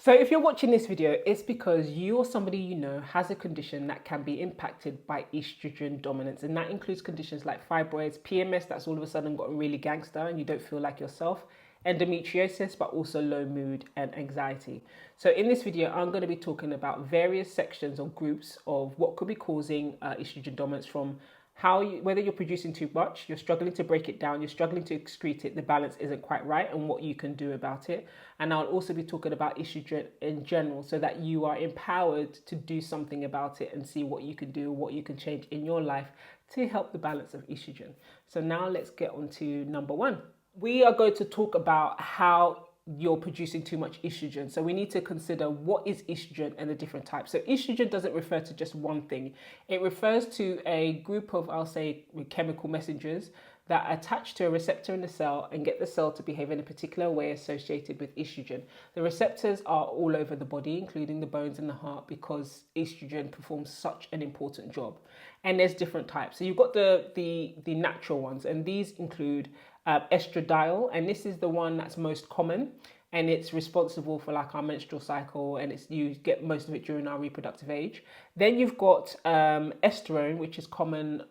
So if you're watching this video, it's because you or somebody you know has a condition that can be impacted by estrogen dominance. And that includes conditions like fibroids, PMS that's all of a sudden gotten really gangster and you don't feel like yourself, endometriosis, but also low mood and anxiety. So in this video, I'm going to be talking about various sections or groups of what could be causing estrogen dominance, from whether you're producing too much, you're struggling to break it down, you're struggling to excrete it, the balance isn't quite right, and what you can do about it. And I'll also be talking about estrogen in general, so that you are empowered to do something about it and see what you can do, what you can change in your life to help the balance of estrogen. So now let's get on to number one. We are going to talk about how you're producing too much estrogen. So we need to consider what is estrogen and the different types. So estrogen doesn't refer to just one thing. It refers to a group of, I'll say, chemical messengers that attach to a receptor in the cell and get the cell to behave in a particular way associated with estrogen. The receptors are all over the body, including the bones and the heart, because estrogen performs such an important job. And there's different types. So you've got the natural ones, and these include estradiol, and this is the one that's most common, and it's responsible for like our menstrual cycle, and you get most of it during our reproductive age. Then you've got estrone, which is common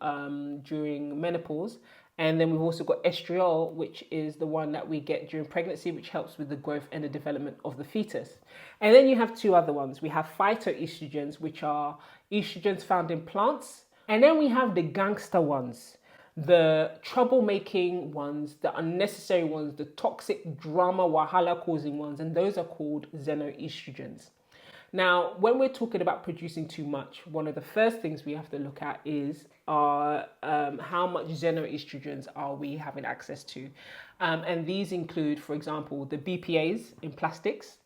during menopause. And then we've also got estriol, which is the one that we get during pregnancy, which helps with the growth and the development of the fetus. And then you have two other ones. We have phytoestrogens, which are estrogens found in plants. And then we have the gangster ones, the troublemaking ones, the unnecessary ones, the toxic drama, wahala causing ones. And those are called xenoestrogens. Now, when we're talking about producing too much, one of the first things we have to look at is how much xenoestrogens are we having access to. And these include, for example, the BPAs in plastics,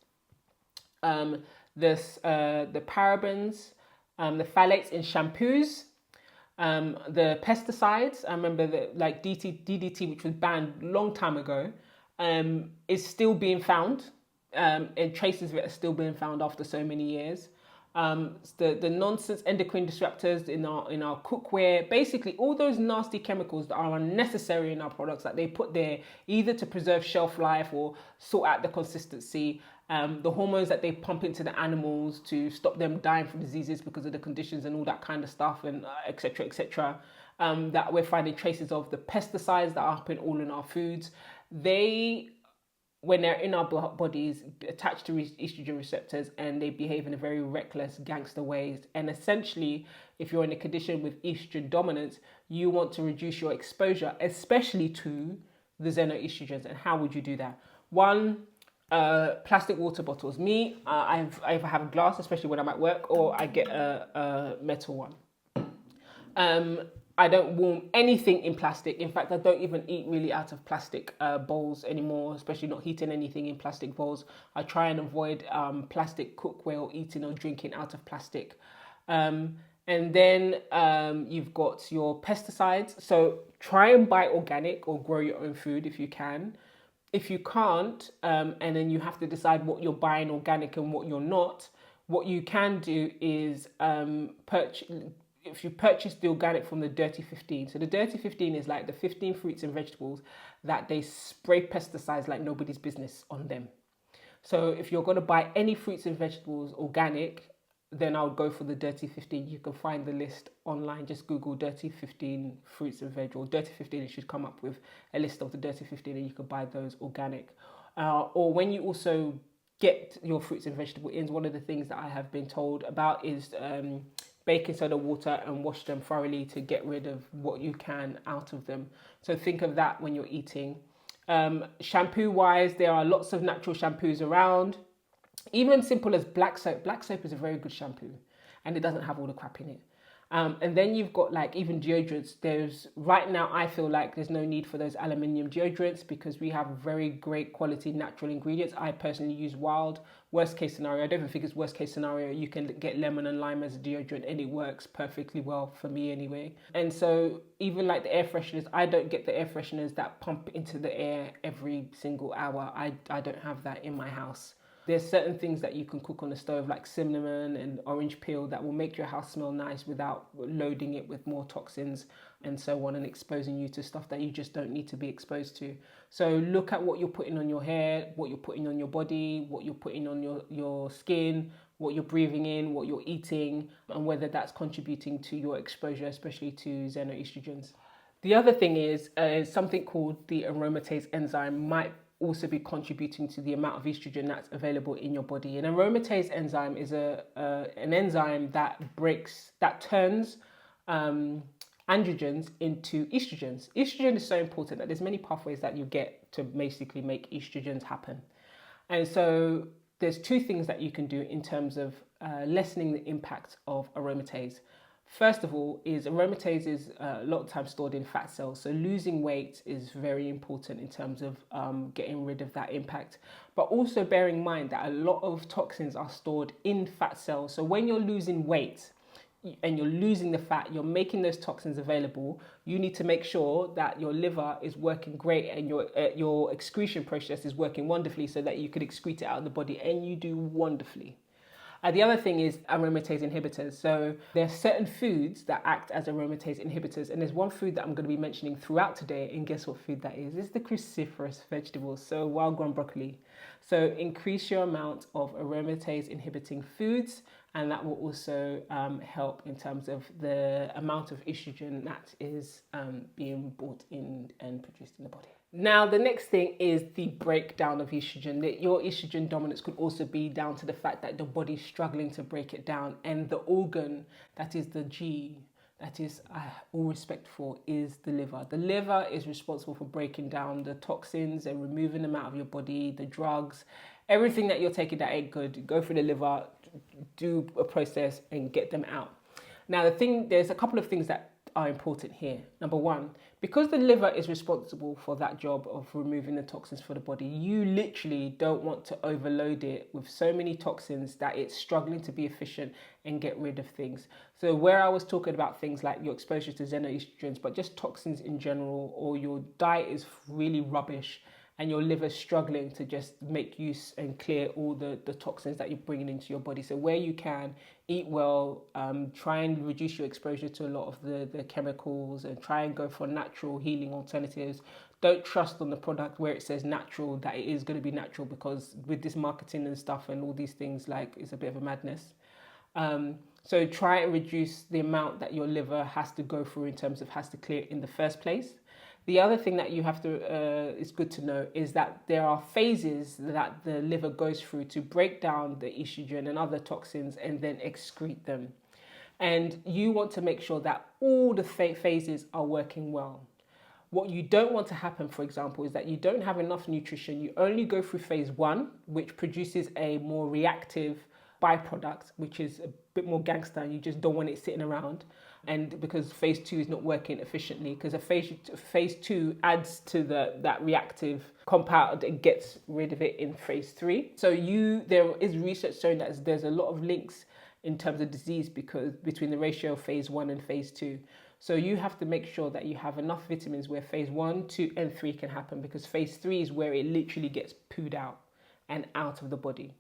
the parabens, the phthalates in shampoos, the pesticides. I remember that, like DDT, which was banned a long time ago, is still being found. And traces of it are still being found after so many years. The nonsense endocrine disruptors in our cookware, basically all those nasty chemicals that are unnecessary in our products that they put there either to preserve shelf life or sort out the consistency. The hormones that they pump into the animals to stop them dying from diseases because of the conditions and all that kind of stuff, and etc. etc. That we're finding traces of. The pesticides that are up in all in our foods, when they're in our bodies, attached to estrogen receptors, and they behave in a very reckless, gangster ways. And essentially, if you're in a condition with estrogen dominance, you want to reduce your exposure, especially to the xenoestrogens. And how would you do that? One, plastic water bottles. I either have a glass, especially when I'm at work, or I get a metal one. I don't warm anything in plastic. In fact, I don't even eat really out of plastic bowls anymore, especially not heating anything in plastic bowls. I try and avoid plastic cookware or eating or drinking out of plastic. And then you've got your pesticides. So try and buy organic or grow your own food if you can. If you can't, and then you have to decide what you're buying organic and what you're not, what you can do is if you purchase the organic from the Dirty 15. So the Dirty 15 is like the 15 fruits and vegetables that they spray pesticides like nobody's business on them. So if you're going to buy any fruits and vegetables organic, then I would go for the Dirty 15. You can find the list online. Just Google Dirty 15 fruits and veg, or Dirty 15. It should come up with a list of the Dirty 15, and you can buy those organic. Or when you also get your fruits and vegetable ins, one of the things that I have been told about is baking soda water and wash them thoroughly to get rid of what you can out of them. So think of that when you're eating. Shampoo wise, there are lots of natural shampoos around. Even simple as black soap. Black soap is a very good shampoo, and it doesn't have all the crap in it. And then you've got like even deodorants. Right now I feel like there's no need for those aluminium deodorants because we have very great quality natural ingredients. I personally use Wild. Worst case scenario, I don't even think it's worst case scenario. You can get lemon and lime as a deodorant and it works perfectly well for me anyway. And so even like the air fresheners, I don't get the air fresheners that pump into the air every single hour. I don't have that in my house. There's certain things that you can cook on the stove, like cinnamon and orange peel, that will make your house smell nice without loading it with more toxins and so on, and exposing you to stuff that you just don't need to be exposed to. So look at what you're putting on your hair, what you're putting on your body, what you're putting on your skin, what you're breathing in, what you're eating, and whether that's contributing to your exposure, especially to xenoestrogens. The other thing is something called the aromatase enzyme might also be contributing to the amount of estrogen that's available in your body. An aromatase enzyme is an enzyme that turns androgens into estrogens. Estrogen is so important that there's many pathways that you get to basically make estrogens happen. And so there's two things that you can do in terms of lessening the impact of aromatase. First of all, is aromatase is a lot of times stored in fat cells. So losing weight is very important in terms of getting rid of that impact. But also bearing in mind that a lot of toxins are stored in fat cells. So when you're losing weight and you're losing the fat, you're making those toxins available. You need to make sure that your liver is working great and your excretion process is working wonderfully so that you could excrete it out of the body, and you do wonderfully. The other thing is aromatase inhibitors. So there are certain foods that act as aromatase inhibitors, and there's one food that I'm going to be mentioning throughout today, and guess what food that is? It's the cruciferous vegetables, so wild-grown broccoli. So increase your amount of aromatase inhibiting foods, and that will also help in terms of the amount of estrogen that is being brought in and produced in the body. Now, the next thing is the breakdown of estrogen. Your estrogen dominance could also be down to the fact that the body's struggling to break it down, and the organ that is the G, that is all respect for, is the liver. The liver is responsible for breaking down the toxins and removing them out of your body, the drugs, everything that you're taking that ain't good. Go through the liver, do a process and get them out. Now, there's a couple of things that are important here. Number one, because the liver is responsible for that job of removing the toxins for the body, you literally don't want to overload it with so many toxins that it's struggling to be efficient and get rid of things. So where I was talking about things like your exposure to xenoestrogens, but just toxins in general, or your diet is really rubbish and your liver's struggling to just make use and clear all the toxins that you're bringing into your body. So where you can, eat well, try and reduce your exposure to a lot of the chemicals, and try and go for natural healing alternatives. Don't trust on the product where it says natural that it is going to be natural, because with this marketing and stuff and all these things, like, it's a bit of a madness. So try and reduce the amount that your liver has to go through in terms of has to clear in the first place. The other thing that you have to, is good to know, is that there are phases that the liver goes through to break down the estrogen and other toxins and then excrete them. And you want to make sure that all the phases are working well. What you don't want to happen, for example, is that you don't have enough nutrition. You only go through phase 1, which produces a more reactive byproduct, which is a bit more gangster, and you just don't want it sitting around. And because phase 2 is not working efficiently, because phase 2 adds to that reactive compound and gets rid of it in phase 3. So there is research showing that there's a lot of links in terms of disease between the ratio of phase 1 and phase 2. So you have to make sure that you have enough vitamins where phase 1, 2, and 3 can happen, because phase 3 is where it literally gets pooed out and out of the body.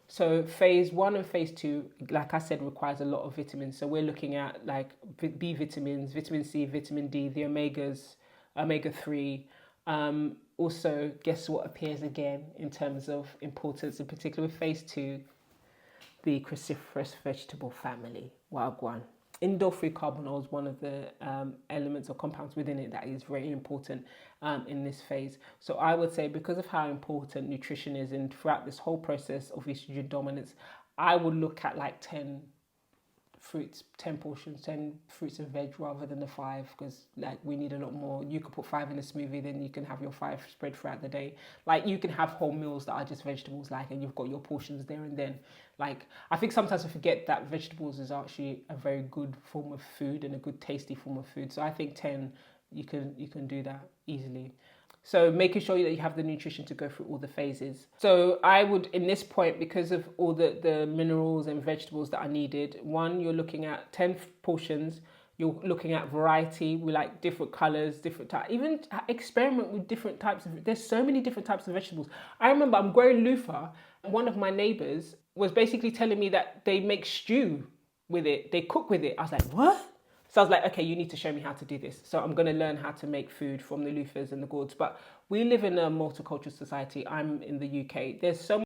So phase 1 and phase 2, like I said, requires a lot of vitamins. So we're looking at like B vitamins, vitamin C, vitamin D, the omegas, omega-3. Also, guess what appears again in terms of importance, in particular with phase 2, the cruciferous vegetable family, wagwan. Indole-free carbonyl is one of the elements or compounds within it that is very important in this phase. So I would say, because of how important nutrition is and throughout this whole process of estrogen dominance, I would look at like 10 fruits, 10 portions, 10 fruits and veg rather than the 5, because like we need a lot more. You could put 5 in a smoothie, then you can have your 5 spread throughout the day. Like you can have whole meals that are just vegetables, like, and you've got your portions there and then. Like, I think sometimes I forget that vegetables is actually a very good form of food and a good tasty form of food. So I think 10, you can do that easily. So making sure that you have the nutrition to go through all the phases. So I would, in this point, because of all the minerals and vegetables that are needed, one, you're looking at 10 portions. You're looking at variety. We like different colors, different types. Even experiment with different types of, there's so many different types of vegetables. I remember I'm growing loofah One of my neighbors was basically telling me that they make stew with it, they cook with it. I was like, what? So I was like, okay, you need to show me how to do this. So I'm going to learn how to make food from the loofahs and the gourds. But we live in a multicultural society. I'm in the UK. There's so